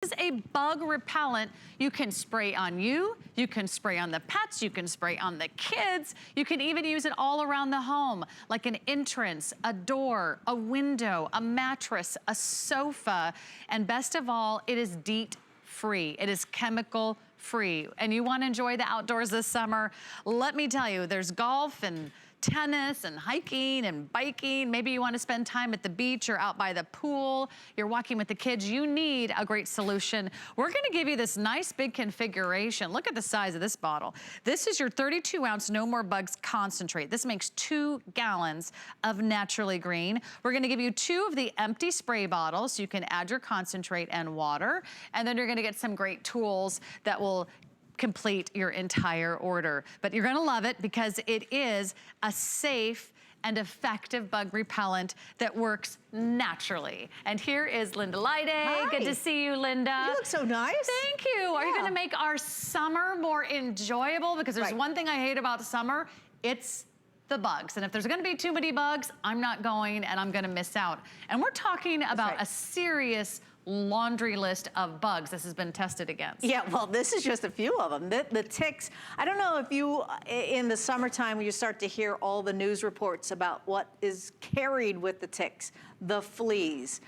This is a bug repellent. You can spray on you can spray on the pets, you can spray on the kids, you can even use it all around the home, like an entrance, a door, a window, a mattress, a sofa, and best of all, it is DEET free. It is chemical free. And you want to enjoy the outdoors this summer, let me tell you, there's golf and tennis and hiking and biking. Maybe you want to spend time at the beach or out by the pool. You're walking with the kids. You need a great solution. We're going to give you this nice big configuration. Look at the size of this bottle. This is your 32-ounce No More Bugs concentrate. This makes 2 gallons of naturally green. We're going to give you 2 of the empty spray bottles so you can add your concentrate and water. And then you're going to get some great tools that will complete your entire order. But you're gonna love it because it is a safe and effective bug repellent that works naturally. And here is Linda Lyday. Hi. Good to see you, Linda. You look so nice. Thank you. Are you gonna make our summer more enjoyable? Because there's one thing I hate about summer, it's the bugs. And if there's gonna be too many bugs, I'm not going and I'm gonna miss out. And we're talking about a serious laundry list of bugs this has been tested against. Yeah, well, this is just a few of them. The ticks, I don't know if you, in the summertime, when you start to hear all the news reports about what is carried with the ticks, the fleas.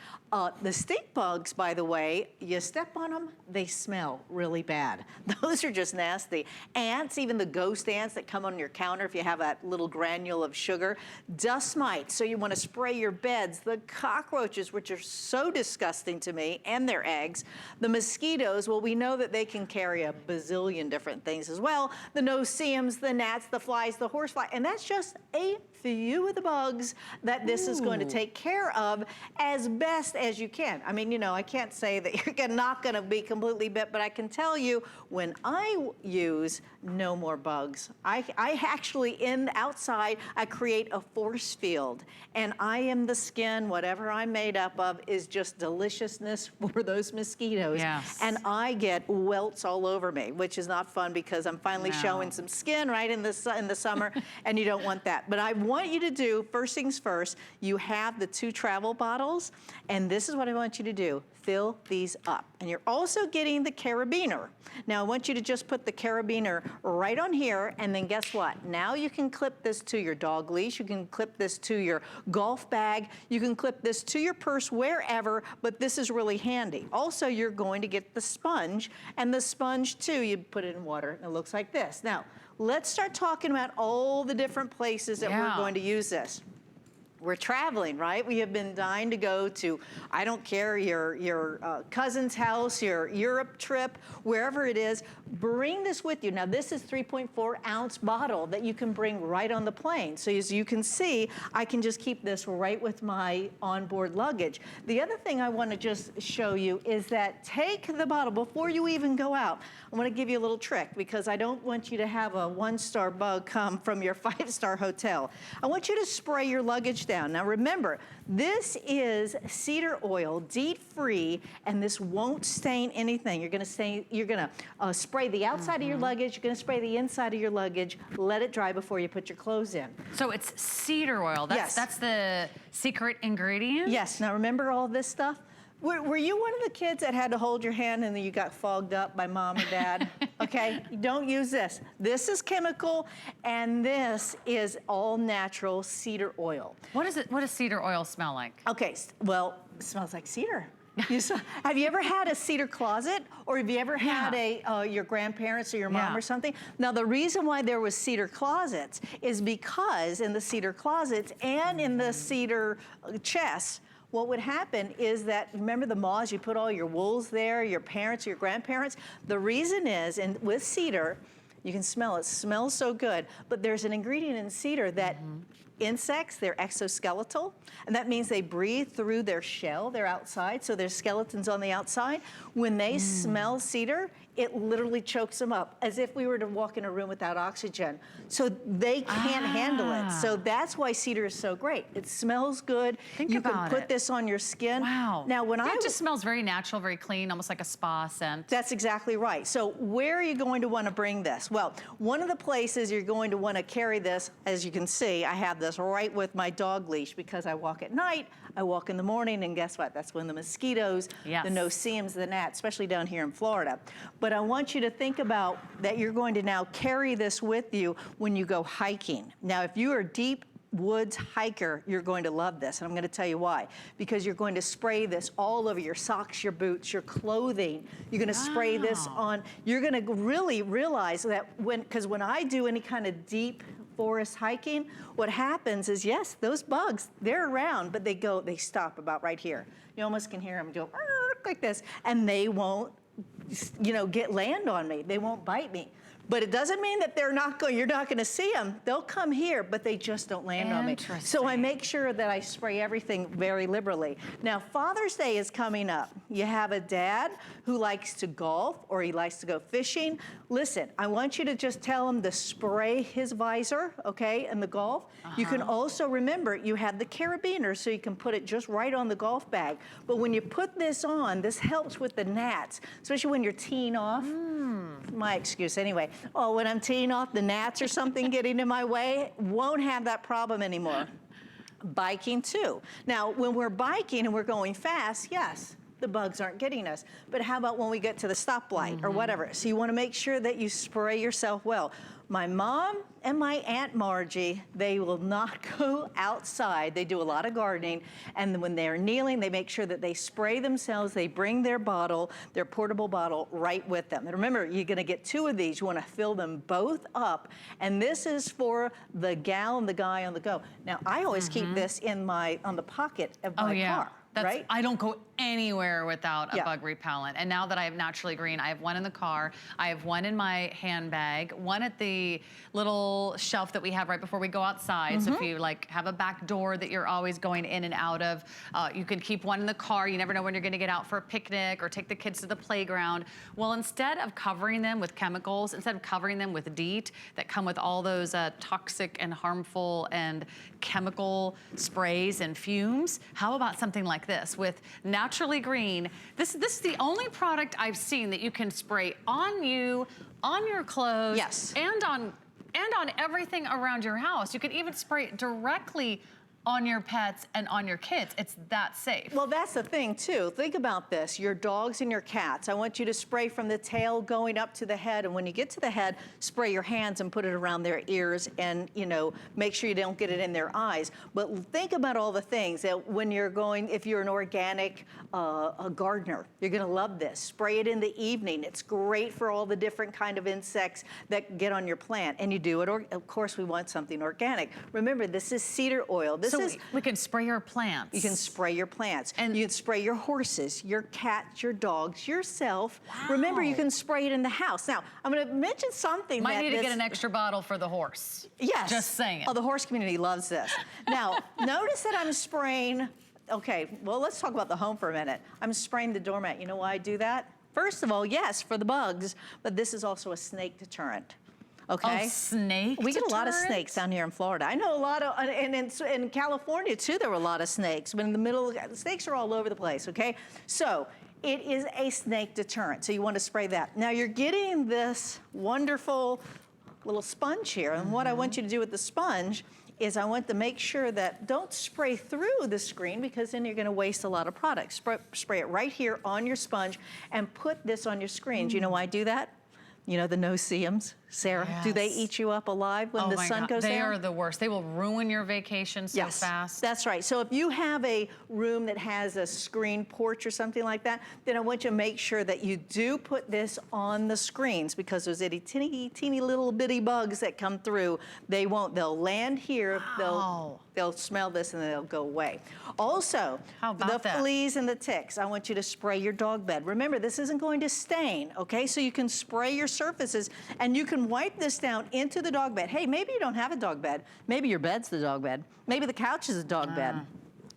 The stink bugs, by the way, you step on them, they smell really bad. Those are just nasty. Ants, even the ghost ants that come on your counter if you have that little granule of sugar. Dust mites, so you want to spray your beds. The cockroaches, which are so disgusting to me, and their eggs. The mosquitoes, well, we know that they can carry a bazillion different things as well. The no-see-ums, the gnats, the flies, the horsefly, and that's just a few of the bugs that this is going to take care of as best as you can. I mean, you know, I can't say that you're not going to be completely bit, but I can tell you when I use No More Bugs, I actually outside, I create a force field, and I am the skin, whatever I'm made up of is just deliciousness for those mosquitoes. Yes. And I get welts all over me, which is not fun because I'm finally showing some skin right in the summer, and you don't want that. But I want you to do, first things first, you have the 2 travel bottles, and this is what I want you to do. Fill these up. And you're also getting the carabiner. Now I want you to just put the carabiner right on here, and then guess what? Now you can clip this to your dog leash, you can clip this to your golf bag, you can clip this to your purse, wherever, but this is really handy. Also, you're going to get the sponge, and the sponge too, you put it in water, and it looks like this. Now, let's start talking about all the different places that we're going to use this. We're traveling, right? We have been dying to go to, I don't care, your cousin's house, your Europe trip, wherever it is, bring this with you. Now this is 3.4 ounce bottle that you can bring right on the plane. So as you can see, I can just keep this right with my onboard luggage. The other thing I wanna just show you is that take the bottle, before you even go out, I wanna give you a little trick because I don't want you to have a 1-star bug come from your 5-star hotel. I want you to spray your luggage down. Now remember, this is cedar oil, DEET free, and this won't stain anything. You're gonna spray the outside of your luggage, you're gonna spray the inside of your luggage, let it dry before you put your clothes in. So it's cedar oil, that's the secret ingredient? Yes, now remember all this stuff? Were you one of the kids that had to hold your hand and then you got fogged up by mom or dad? Okay, don't use this. This is chemical, and this is all natural cedar oil. What does cedar oil smell like? Okay, well, it smells like cedar. Have you ever had a cedar closet? Or have you ever had your grandparents or your mom or something? Now, the reason why there was cedar closets is because in the cedar closets and in the cedar chests, what would happen is that, remember the moths, you put all your wools there, your parents, your grandparents? The reason is, and with cedar, you can smell it, smells so good, but there's an ingredient in cedar that insects, they're exoskeletal, and that means they breathe through their shell, they're outside, so their skeletons on the outside. When they smell cedar, it literally chokes them up, as if we were to walk in a room without oxygen. So they can't handle it. So that's why cedar is so great. It smells good. You can put this on your skin. Wow. Now, when it just smells very natural, very clean, almost like a spa scent. That's exactly right. So where are you going to want to bring this? Well, one of the places you're going to want to carry this, as you can see, I have this right with my dog leash because I walk at night, I walk in the morning, and guess what? That's when the mosquitoes, the no-see-ums, the gnats, especially down here in Florida. But I want you to think about that you're going to now carry this with you when you go hiking. Now, if you are deep woods hiker, you're going to love this, and I'm going to tell you why. Because you're going to spray this all over your socks, your boots, your clothing. You're going to spray this on. You're going to really realize that because when I do any kind of deep forest hiking, what happens is, yes, those bugs, they're around, but they stop about right here. You almost can hear them go like this, and they won't, get land on me. They won't bite me. But it doesn't mean that you're not going to see them. They'll come here, but they just don't land on me. So I make sure that I spray everything very liberally. Now, Father's Day is coming up. You have a dad who likes to golf or he likes to go fishing. Listen, I want you to just tell him to spray his visor, okay, in the golf. You can also remember, you have the carabiner, so you can put it just right on the golf bag. But when you put this on, this helps with the gnats, especially when you're teeing off. My excuse anyway. Oh, when I'm teeing off, the gnats or something getting in my way, won't have that problem anymore. Biking too. Now, when we're biking and we're going fast, yes, the bugs aren't getting us. But how about when we get to the stoplight or whatever? So you want to make sure that you spray yourself well. My mom and my Aunt Margie, they will not go outside. They do a lot of gardening, and when they're kneeling, they make sure that they spray themselves. They bring their bottle, their portable bottle, right with them. And remember, you're gonna get 2 of these. You wanna fill them both up, and this is for the gal and the guy on the go. Now, I always keep this on the pocket of my car. Right? I don't go anywhere without a bug repellent. And now that I have Naturally Green, I have one in the car, I have one in my handbag, one at the little shelf that we have right before we go outside. So if you have a back door that you're always going in and out of, you can keep one in the car. You never know when you're gonna get out for a picnic or take the kids to the playground. Well, instead of covering them with chemicals, instead of covering them with DEET that come with all those toxic and harmful and chemical sprays and fumes, how about something like this with Naturally Green? This is the only product I've seen that you can spray on you, on your clothes, and on everything around your house. You can even spray it directly on your pets and on your kids. It's that safe. Well, that's the thing too. Think about this, your dogs and your cats. I want you to spray from the tail going up to the head, and when you get to the head, spray your hands and put it around their ears, and make sure you don't get it in their eyes. But think about all the things that when you're going, if you're an organic a gardener, you're gonna love this. Spray it in the evening. It's great for all the different kind of insects that get on your plant, and you do it, of course we want something organic. Remember, this is cedar oil. We can spray our plants. You can spray your plants. And you can spray your horses, your cats, your dogs, yourself. Wow. Remember, you can spray it in the house. Now, I'm gonna mention something Might need to get an extra bottle for the horse. Yes. Just saying. Oh, the horse community loves this. Now, notice that I'm spraying, okay, well, let's talk about the home for a minute. I'm spraying the doormat. You know why I do that? First of all, yes, for the bugs, but this is also a snake deterrent. Okay. Oh, snake We get a lot of snakes down here in Florida. I know a lot of, and in California too, there were a lot of snakes. But in the middle, snakes are all over the place, okay? So it is a snake deterrent, so you want to spray that. Now you're getting this wonderful little sponge here, and what I want you to do with the sponge is I want to make sure that don't spray through the screen because then you're gonna waste a lot of product. Spray it right here on your sponge and put this on your screen. Do you know why I do that? You know the no-see-ums? Sarah, do they eat you up alive when the sun goes down? They are the worst. They will ruin your vacation so fast. That's right. So if you have a room that has a screen porch or something like that, then I want you to make sure that you do put this on the screens because those teeny little bitty bugs that come through, they won't. They'll land here. Wow. They'll smell this and they'll go away. Also, the fleas and the ticks, I want you to spray your dog bed. Remember, this isn't going to stain, okay? So you can spray your surfaces and you can wipe this down into the dog bed. Hey, maybe you don't have a dog bed. Maybe your bed's the dog bed. Maybe the couch is a dog bed.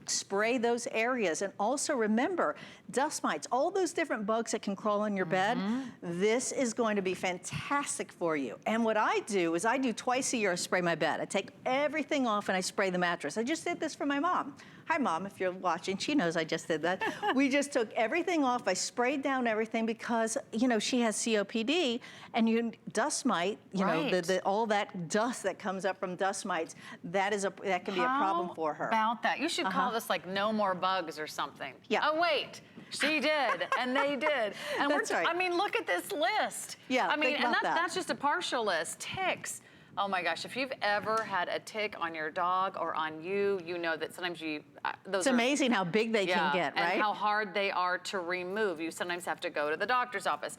Spray those areas. And also remember, dust mites, all those different bugs that can crawl on your bed, this is going to be fantastic for you. And what I do is I do twice a year, I spray my bed. I take everything off and I spray the mattress. I just did this for my mom. hi Mom, if you're watching, she knows I just did that. We just took everything off. I sprayed down everything because, you know, she has COPD and dust mite, you know, all that dust that comes up from dust mites, that can be a problem for her. How about that? You should call this like no more bugs or something. Yeah. Oh wait, she did, and they did. And That's right. I mean, look at this list. Yeah, I mean, think about that. That's just a partial list. Ticks. Oh my gosh, if you've ever had a tick on your dog or on you, you know that sometimes it's amazing how big they can get, right? And how hard they are to remove. You sometimes have to go to the doctor's office.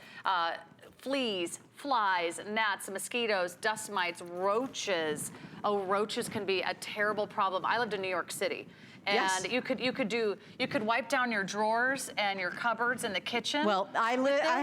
Fleas, flies, gnats, mosquitoes, dust mites, roaches. Oh, roaches can be a terrible problem. I lived in New York City. And yes. you could wipe down your drawers and your cupboards in the kitchen. Well, I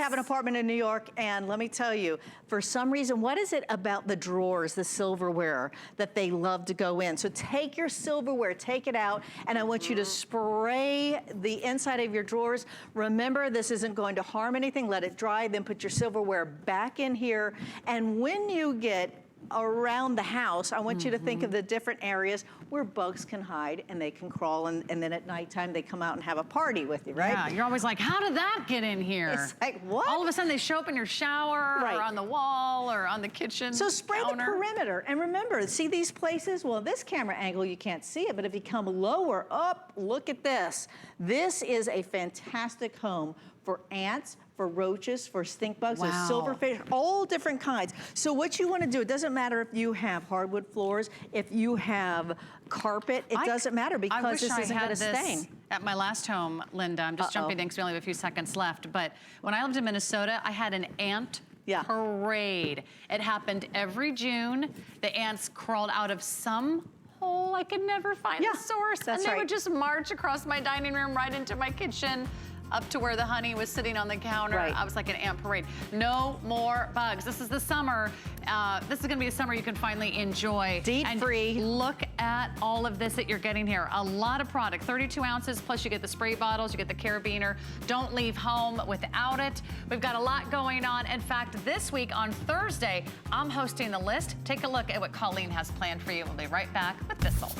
have an apartment in New York, and let me tell you, for some reason, what is it about the drawers, the silverware, that they love to go in? So take your silverware, take it out, and I want you to spray the inside of your drawers. Remember, this isn't going to harm anything. Let it dry, then put your silverware back in here. And when you get around the house, I want you to think of the different areas where bugs can hide and they can crawl, and then at nighttime they come out and have a party with you, right? Yeah, you're always like, how did that get in here? It's like, what? All of a sudden they show up in your shower Right. or on the wall or on the kitchen So spray counter. the perimeter, and remember, see these places? Well, this camera angle you can't see it, but if you come lower up, look at this. This is a fantastic home for ants, for roaches, for stink bugs, Wow. silverfish, all different kinds. So what you want to do, it doesn't matter if you have hardwood floors, if you have carpet, it doesn't matter because this isn't going to stain. At my last home, Linda, I'm just jumping in because we only have a few seconds left, but when I lived in Minnesota, I had an ant parade. It happened every June. The ants crawled out of some hole. I could never find the source. That's and they right. would just march across my dining room right into my kitchen, up to where the honey was sitting on the counter. Right. I was like an ant parade. No more bugs. This is the summer. This is gonna be a summer you can finally enjoy. DEET-free. And look at all of this that you're getting here. A lot of product, 32 ounces, plus you get the spray bottles, you get the carabiner. Don't leave home without it. We've got a lot going on. In fact, this week on Thursday, I'm hosting the list. Take a look at what Colleen has planned for you. We'll be right back with Thistle.